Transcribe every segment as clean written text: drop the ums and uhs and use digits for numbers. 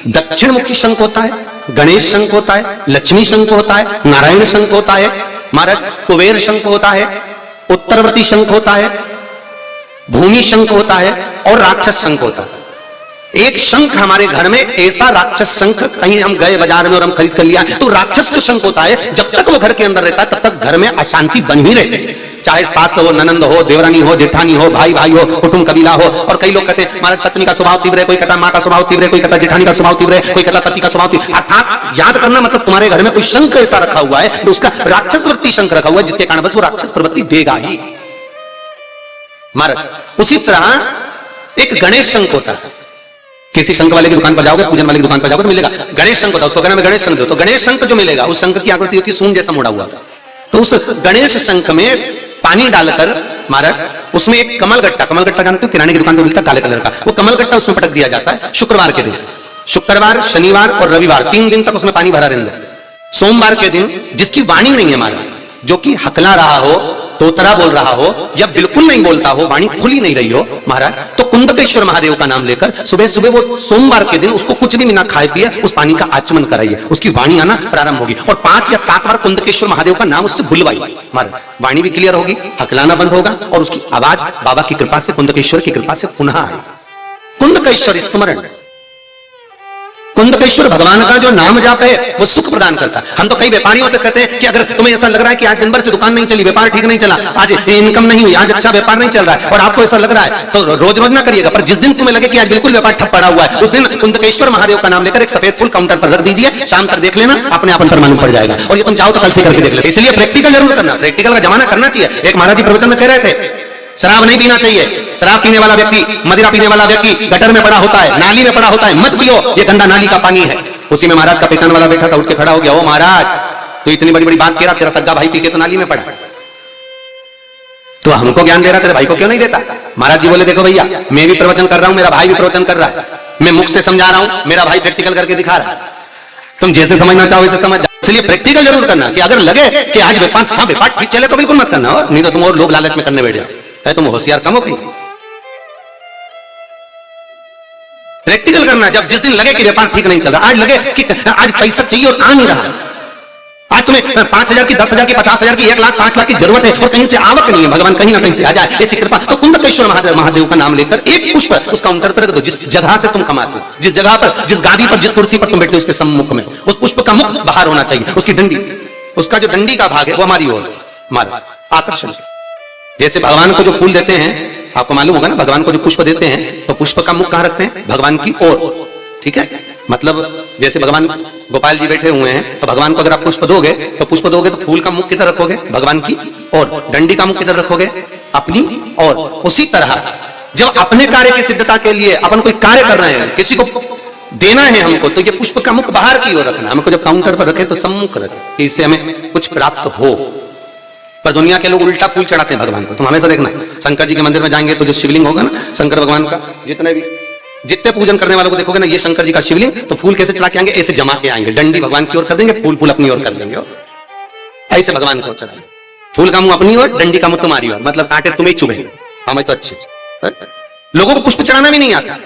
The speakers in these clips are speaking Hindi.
दक्षिण मुखी शंख होता है, गणेश शंख होता है, लक्ष्मी शंख होता है, नारायण शंख होता है, महाराज कुबेर शंख होता है, उत्तरवर्ती शंख होता है, भूमि शंख होता है और राक्षस शंख होता है। एक शंख हमारे घर में ऐसा राक्षस शंख, कहीं हम गए बाजार में और हम खरीद कर लिया, तो राक्षस जो शंख होता है जब तक वो घर के अंदर रहता है तब तक घर में अशांति बन ही रहती है, चाहे सास हो, ननंद हो, देवरानी हो, जेठानी हो, भाई भाई हो, कुटुंब कबीला हो। और कई लोग कहते हैं हमारे पत्नी का स्वभाव तीव्र है, कोई कहता माँ का स्वभाव तीव्र है, कोई कहता जेठानी का स्वभाव तीव्र है, कोई कहता पति का स्वभाव तीव्र। अर्थात याद करना मतलब तुम्हारे घर में कोई शंख ऐसा रखा हुआ है तो उसका राक्षस वृत्ति शंख रखा हुआ है, जिसके कारण बस वो राक्षस प्रवृत्ति देगा ही महाराज। उसी तरह एक गणेश शंख होता है, किसी शंख वाले की दुकान पर जाओगे, पूजन वाले की दुकान पर जाओगे तो मिलेगा गणेश शंख होता है, उसको कहना मैं गणेश शंख दो, तो गणेश शंख जो मिलेगा उस शंख की आकृति होती है सूंड जैसा मुड़ा हुआ था। तो उस गणेश शंख में पानी डालकर महाराज उसमें एक कमल गट्टा जानते हो, किराने की दुकान पर मिलता है काले कलर का, वो कमल गट्टा उसमें पटक दिया जाता है शुक्रवार के दिन। शुक्रवार, शनिवार और रविवार 3 दिन तक उसमें पानी भरा रहता है। सोमवार के दिन जिसकी वाणी नहीं है महाराज, जो कि हकला रहा हो, तोतरा बोल रहा हो या बिल्कुल नहीं बोलता हो, वाणी खुली नहीं रही हो महाराज, तो कुंदकेश्वर महादेव का नाम लेकर सुबह सुबह वो सोमवार के दिन उसको कुछ भी बिना खाए पिए उस पानी का आचमन कराइए, उसकी वाणी आना प्रारंभ होगी। और 5 या 7 बार कुंदकेश्वर महादेव का नाम उससे बुलवाइए महाराज, वाणी भी क्लियर होगी, हकलाना बंद होगा और उसकी आवाज बाबा की कृपा से, कुंदकेश्वर की कृपा से पुनः आए। कुंदकेश्वर स्मरण, कुंदकेश्वर भगवान का जो नाम जाप है वो सुख प्रदान करता है। हम तो कई व्यापारियों से कहते हैं कि अगर तुम्हें ऐसा लग रहा है कि आज दिन भर से दुकान नहीं चली, व्यापार ठीक नहीं चला, आज इनकम नहीं हुई, आज अच्छा व्यापार नहीं चल रहा है और आपको ऐसा लग रहा है तो रोज रोज ना करिएगा, पर जिस दिन तुम्हें लगे कि आज बिल्कुल व्यापार ठप पड़ा हुआ है उस दिन कुंदकेश्वर महादेव का नाम लेकर एक सफेद फूल काउंटर पर रख दीजिए, शाम तक देख लेना, अपने आप अंतर मालूम पड़ जाएगा। और ये तुम चाहो तो कल से करके देख लेना। इसलिए प्रैक्टिकल जरूर करना, प्रैक्टिकल का जमाना करना चाहिए। एक महाराज जी प्रवचन में कह रहे थे शराब नहीं पीना चाहिए, शराब पीने वाला व्यक्ति, मदिरा पीने वाला व्यक्ति गटर में पड़ा होता है, नाली में पड़ा होता है, मत पियो, ये गंदा नाली का पानी है। उसी में महाराज का पहचान वाला बैठा था, उठ के खड़ा हो गया, ओ महाराज तो इतनी बड़ी बड़ी बात कह रहा, तेरा सग्गा भाई पी के तो नाली में पड़ा, तो हमको ज्ञान दे रहा, तेरे भाई को क्यों नहीं देता? महाराज जी बोले देखो भैया, मैं भी प्रवचन कर रहा हूं, मेरा भाई भी प्रवचन कर रहा है, मैं मुख से समझा रहा हूं, मेरा भाई प्रैक्टिकल करके दिखा रहा है, तुम जैसे समझना चाहो वैसे समझ जाओ। इसलिए प्रैक्टिकल जरूर करना कि अगर लगे कि आज व्यापार, हाँ व्यापार ठीक चले तो बिल्कुल मत करना, हो नहीं तो तुम और लोग लालच में करने बैठ जाओ, तुम होशियार कम हो गई। प्रैक्टिकल करना, जब जिस दिन लगे कि व्यापार ठीक नहीं चल रहा, आज लगे कि आज पैसा चाहिए और आ नहीं रहा, आज तुम्हें 5,000 की, 10,000 की, 50,000 की, 1 लाख, 5 लाख की जरूरत है और कहीं से आवक नहीं है, भगवान कहीं ना कहीं से आ जाए ऐसी कृपा, तो कुंदकेश्वर महादेव का नाम लेकर एक पुष्प उस काउंटर पर रख दो, जिस जगह से तुम कमाते हो, जिस जगह पर, जिस गादी पर, जिस कुर्सी पर तुम बैठे हो उसके सम्मुख में उस पुष्प का मुख बाहर होना चाहिए, उसकी डंडी, उसका जो डंडी का भाग है वो हमारी ओर, हमारा आकर्षण। जैसे भगवान को जो फूल देते हैं, आपको मालूम होगा ना, भगवान को जो पुष्प देते हैं तो पुष्प का मुख कहां रखते हैं? भगवान की ओर, ठीक है। मतलब जैसे भगवान गोपाल जी बैठे हुए हैं तो भगवान को अगर आप पुष्प दोगे तो फूल का मुख किधर रखोगे? भगवान की ओर। डंडी का मुख किधर रखोगे? अपनी ओर। उसी तरह जब अपने कार्य की सिद्धता के लिए अपन कोई कार्य कर रहे हैं, किसी को देना है हमको, तो ये पुष्प का मुख बाहर की ओर रखना। हमको जब काउंटर पर रखे तो सम्मुख रखे, इससे हमें कुछ प्राप्त हो। पर दुनिया के लोग उल्टा फूल चढ़ाते हैं भगवान को। तुम हमेशा देखना, शंकर जी के मंदिर में जाएंगे तो जो शिवलिंग होगा ना शंकर भगवान का, जितने पूजन करने वालों को देखोगे ना, ये शंकर जी का शिवलिंग, तो फूल कैसे चढ़ा के आएंगे? ऐसे जमा के आएंगे, डंडी भगवान की ओर कर देंगे, फूल फूल अपनी ओर कर देंगे, ऐसे भगवान को चढ़ाएंगे। फूल का मुंह अपनी ओर, डंडी का मुंह तुम्हारी ओर, मतलब कांटे तुम्हें चुभे। हमें तो अच्छे लोगों को पुष्प चढ़ाना भी नहीं आता।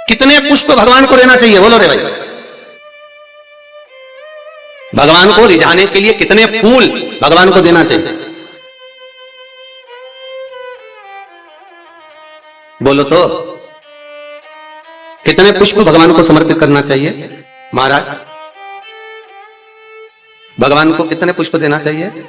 कितने पुष्प भगवान को देना चाहिए? बोलो रे भाई, भगवान को रिझाने के लिए कितने फूल भगवान को देना चाहिए? बोलो तो, कितने पुष्प भगवान को समर्पित करना चाहिए? महाराज, भगवान को कितने पुष्प देना चाहिए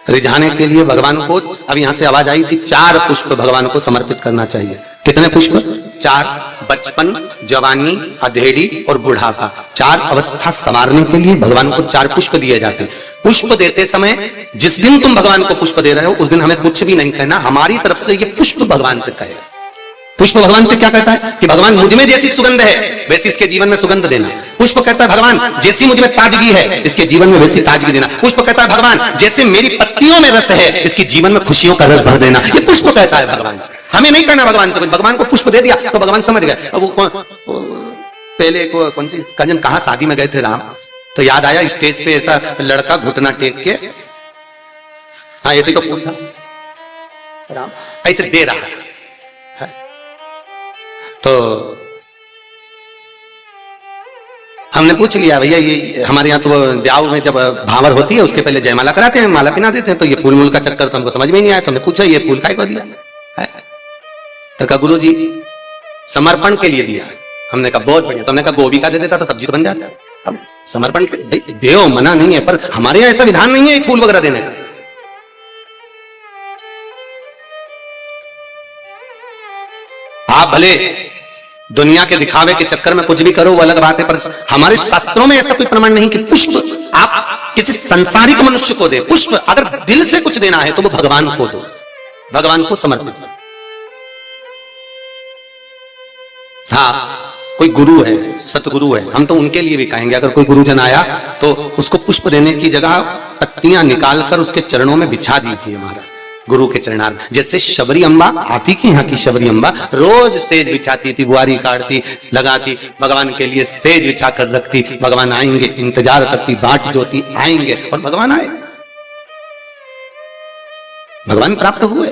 रिझाने के लिए? भगवान को, अब यहां से आवाज आई थी, 4 पुष्प भगवान को समर्पित करना चाहिए। कितने पुष्प? 4। बचपन, जवानी, अधेड़ी और बुढ़ापा, 4 अवस्था संवारने के लिए भगवान को 4 पुष्प दिए जाते हैं। पुष्प देते समय, जिस दिन तुम भगवान को पुष्प दे रहे हो उस दिन हमें कुछ भी नहीं कहना, हमारी तरफ से ये पुष्प भगवान से कहे। पुष्प भगवान से क्या कहता है कि भगवान मुझ में जैसी सुगंध है वैसी इसके जीवन में सुगंध देना। पुष्प कहता है भगवान जैसी मुझ में ताजगी है इसके जीवन में वैसी ताजगी देना। पुष्प कहता है भगवान जैसे मेरी पत्तियों में रस है इसके जीवन में खुशियों का रस भर देना। ये पुष्प कहता है भगवान से। हमें नहीं कहना भगवान से। भगवान को पुष्प दे दिया तो भगवान समझ गए। अब वो पहले कौन सी कंजन कहा शादी में गए थे राम, तो याद आया स्टेज पे ऐसा लड़का घुटना टेक के, हाँ ऐसे तो पूछा राम ऐसे दे रहा है, तो हमने पूछ लिया, भैया ये हमारे यहाँ तो ब्याह में जब भावर होती है उसके पहले जयमाला कराते हैं, माला पिना देते हैं, तो ये फूल मूल का चक्कर तो हमको समझ में नहीं आया। तो हमने पूछा ये फूल काय को दिया है? तो कहा गुरु जी समर्पण के लिए दिया। हमने कहा बहुत बढ़िया। तो हमने कहा गोभी का दे देता तो सब्जी तो बन जाता। अब समर्पण देव मना नहीं है, पर हमारे यहाँ ऐसा विधान नहीं है फूल वगैरह देने का। आप भले दुनिया के दिखावे के चक्कर में कुछ भी करो वो अलग बात है, पर हमारे शास्त्रों में ऐसा कोई प्रमाण नहीं कि पुष्प आप किसी संसारिक मनुष्य को दे। पुष्प अगर दिल से कुछ देना है तो वो भगवान को दो, भगवान को समर्पित। हाँ, कोई गुरु है, सतगुरु है, हम तो उनके लिए भी कहेंगे अगर कोई गुरुजन आया तो उसको पुष्प देने की जगह पत्तियां निकालकर उसके चरणों में बिछा दीजिए महाराज, गुरु के चरणार्थ। जैसे शबरी अम्बा, आप ही की यहाँ की शबरी अम्बा रोज सेज बिछाती थी, बुआरी काटती, लगाती, भगवान के लिए सेज बिछा कर रखती, भगवान आएंगे इंतजार करती, बाट जोती आएंगे, और भगवान आए, भगवान प्राप्त हुए।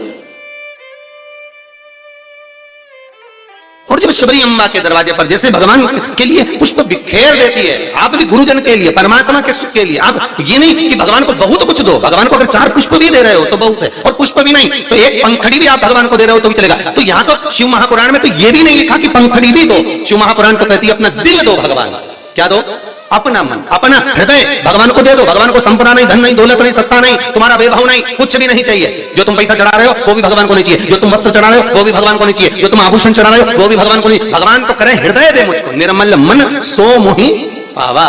और जब शबरी अम्बा के दरवाजे पर जैसे भगवान के लिए पुष्प बिखेर देती है, आप भी गुरुजन के लिए, परमात्मा के सुख के लिए। आप ये नहीं कि भगवान को बहुत कुछ दो, भगवान को अगर 4 पुष्प भी दे रहे हो तो बहुत है, और पुष्प भी नहीं तो एक पंखड़ी भी आप भगवान को दे रहे हो तो भी चलेगा। तो यहां तो शिव महापुराण में तो ये भी नहीं लिखा कि पंखड़ी भी दो। शिव महापुराण तो कहती है अपना दिल दो भगवान। क्या दो? अपना मन, अपना हृदय भगवान को दे दो। भगवान को संपदा नहीं, धन नहीं, दौलत नहीं, सत्ता नहीं, तुम्हारा वैभव नहीं, कुछ भी नहीं चाहिए। जो तुम पैसा चढ़ा रहे हो वो भी भगवान को नहीं चाहिए, जो तुम वस्त्र चढ़ा रहे हो वो भी भगवान को नहीं चाहिए, जो तुम आभूषण चढ़ा रहे हो वो भी भगवान को नहीं। भगवान तो करे हृदय दे मुझको, निर्मल मन सो मोहि पावा,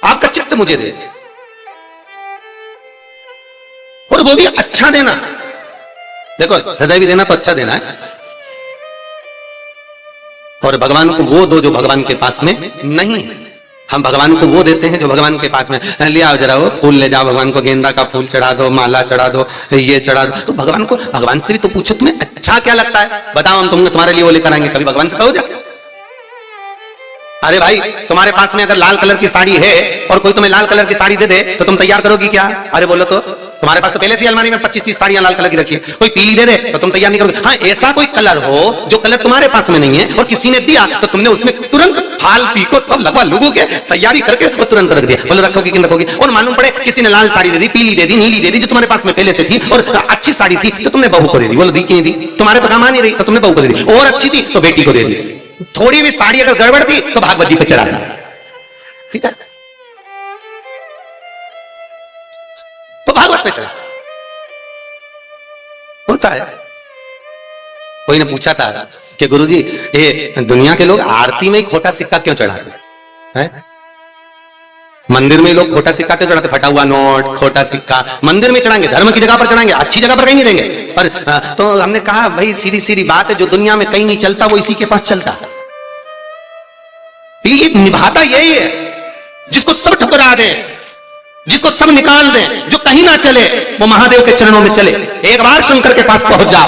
आपका चित्त मुझे दे, और वो भी अच्छा देना। देखो हृदय भी देना तो अच्छा देना है, और भगवान को वो दो जो भगवान के पास में नहीं है। हम भगवान को वो देते हैं जो भगवान के पास में, ले आओ जरा वो फूल ले जाओ, भगवान को गेंदा का फूल चढ़ा दो, माला चढ़ा दो, ये चढ़ा दो। तो भगवान को, भगवान से भी तो पूछो तुम्हें अच्छा क्या लगता है, बताओ हम तुमने तुम्हारे लिए वो लेकर आएंगे। कभी भगवान से कहो जा, अरे भाई तुम्हारे पास में अगर लाल कलर की साड़ी है और कोई तुम्हें लाल कलर की साड़ी दे दे तो तुम तैयार करोगी क्या? अरे बोलो तो, तुम्हारे पास तो पहले से अलमारी में 25-30 साड़ियां लाल कलर की रखी है, कोई पीली दे दे तो तुम तैयार नहीं करोगे। हाँ, ऐसा कोई कलर हो जो कलर तुम्हारे पास में नहीं है और किसी ने दिया तो तुमने उसमें तुरंत फाल पीको सब लगवा लोगों के तैयारी करके वो तुरंत रख दिया। बोलो रखोगी कि रखोगी? और मालूम पड़े किसी ने लाल साड़ी दे दी, पीली दे दी, नीली दे दी, जो तुम्हारे पास में पहले से थी और अच्छी साड़ी थी तो तुमने बहू को दे दी। बोलो दी कि नहीं दी? तुम्हारे तो काम आ नहीं रही तो तुमने बहू को दे दी, और अच्छी थी तो बेटी को दे दी। थोड़ी भी साड़ी अगर गड़बड़ थी तो भागवत जी पे चढ़ा दी, ठीक है, तो भागवत पे चढ़ा होता है। कोई ने पूछा था कि गुरुजी ये दुनिया के लोग आरती में ही खोटा सिक्का क्यों चढ़ाते हैं? मंदिर में लोग खोटा सिक्का क्यों चढ़ाते? फटा हुआ नोट, खोटा सिक्का मंदिर में चढ़ाएंगे, धर्म की जगह पर चढ़ाएंगे, अच्छी जगह पर कहीं नहीं देंगे। पर तो हमने कहा भाई सीधी सीधी बात है, जो दुनिया में कहीं नहीं चलता वो इसी के पास चलता। ये निभाता यही है, जिसको सब ठुकरा दे, जिसको सब निकाल दे, जो कहीं ना चले वो महादेव के चरणों में चले। एक बार शंकर के पास पहुंच जा,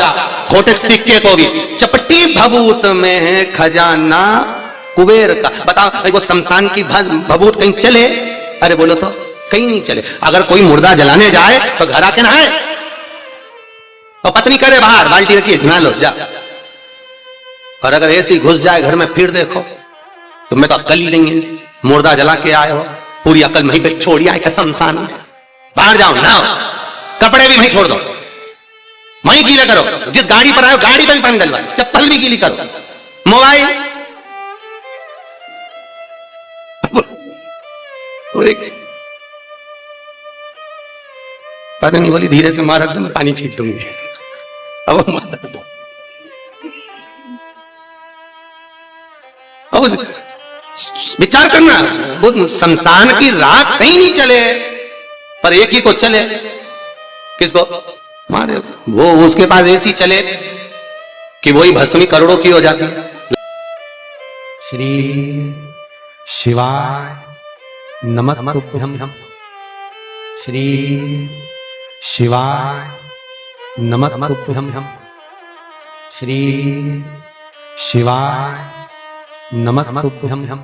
खोटे सिक्के को भी, चपटी भभूत में है खजाना कुबेर का। बताओ वो शमशान की भभूत कहीं चले? अरे बोलो तो कहीं नहीं चले। अगर कोई मुर्दा जलाने जाए तो घर आके नहाए, तो पत्नी करे बाहर बाल्टी रखिए नहा लो जा, और अगर ऐसी घुस जाए घर में फिर देखो तुम्हें तो अक्ल ही नहीं है, मुर्दा जला के आए हो, पूरी अकल वहीं पे छोड़ी आए शमशान में। बाहर जाओ ना, कपड़े भी वहीं छोड़ दो, वहीं गीला करो, जिस गाड़ी पर आए गाड़ी पर पानी डलवाए, चप्पल भी गीली करो, मोबाइल पता नहीं बोली धीरे से मारा तो मैं पानी छीट दूंगी। अब विचार करना, वो शमशान की राह कहीं नहीं चले, पर एक ही को चले। किसको? महादेव। वो उसके पास ऐसी चले कि वही भस्मी करोड़ों की हो जाती है। श्री शिवाय नमस्तुभ्यं। श्री शिवाय नमस्तुभ्यं। श्री शिवाय नमस्तुभ्यं।